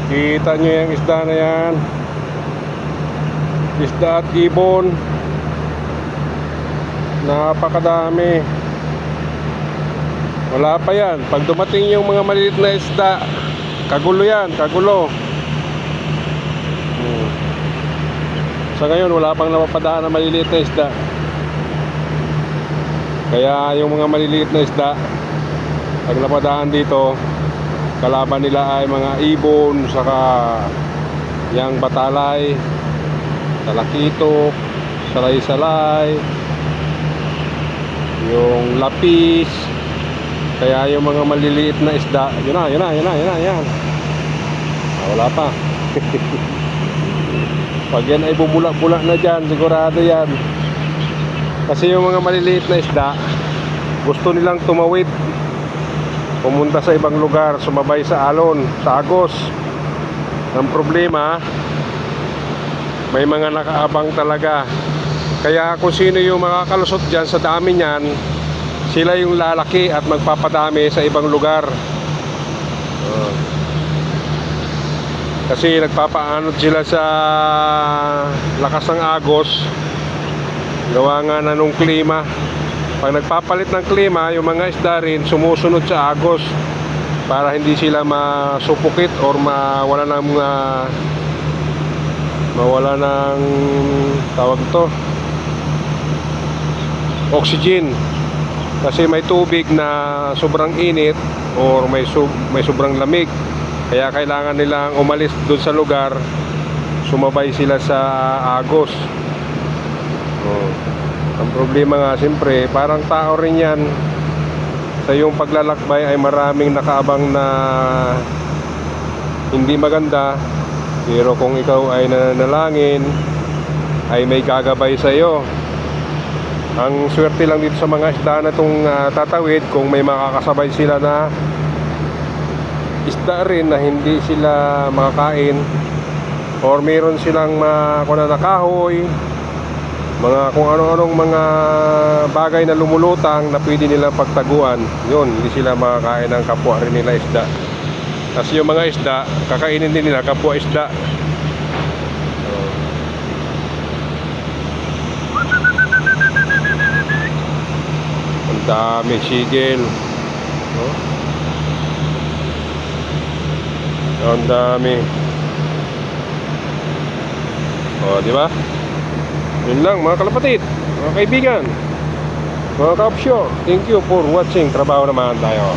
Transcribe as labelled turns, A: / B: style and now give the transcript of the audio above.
A: Kita nyo yung isda na yan. Isda at ibon. Napakadami. Wala pa yan. Pag dumating yung mga maliliit na isda, kagulo yan, kagulo. Sa ngayon wala pang napapadaan na maliliit na isda. Kaya yung mga maliliit na isda, pag napadaan dito, kalaban nila ay mga ibon, saka yang batalay, talakitok, salay-salay, yung lapis. Kaya yung mga maliliit na isda, yun na. Wala pa. Pag yan ay bubulak-bulak na dyan, sigurado yan. Kasi yung mga maliliit na isda, gusto nilang tumawid, pumunta sa ibang lugar, sumabay sa alon, sa agos. Ang problema, may mga nakaabang talaga. Kaya kung sino yung makakalusot dyan sa dami niyan, sila yung lalaki at magpapadami sa ibang lugar. Kasi nagpapaanod sila sa lakas ng agos. Gawa nga na nung klima. Pag nagpapalit ng klima, yung mga isda rin sumusunod sa agos para hindi sila masupukit or mawala ng tawag to, oxygen. Kasi may tubig na sobrang init or may sobrang lamig. Kaya kailangan nilang umalis doon sa lugar, sumabay sila sa agos. Ang problema nga siyempre, parang tao rin yan. Sa iyong paglalakbay ay maraming nakaabang na hindi maganda. Pero kung ikaw ay nananalangin, ay may gagabay sa iyo. Ang swerte lang dito sa mga isda na itong tatawid, kung may makakasabay sila na isda rin na hindi sila makakain, or meron silang mga kahoy, mga kung ano-anong mga bagay na lumulutang na pwede nilang pagtaguan, yun, hindi sila makakain ng kapwa rin nila isda. Kasi yung mga isda, kakainin din nila kapwa isda. Ang dami sigel. Ang dami. Di ba? Yun lang mga kalapatid, mga kaibigan, mga ka-offshore. Thank you for watching. Trabaho naman tayo.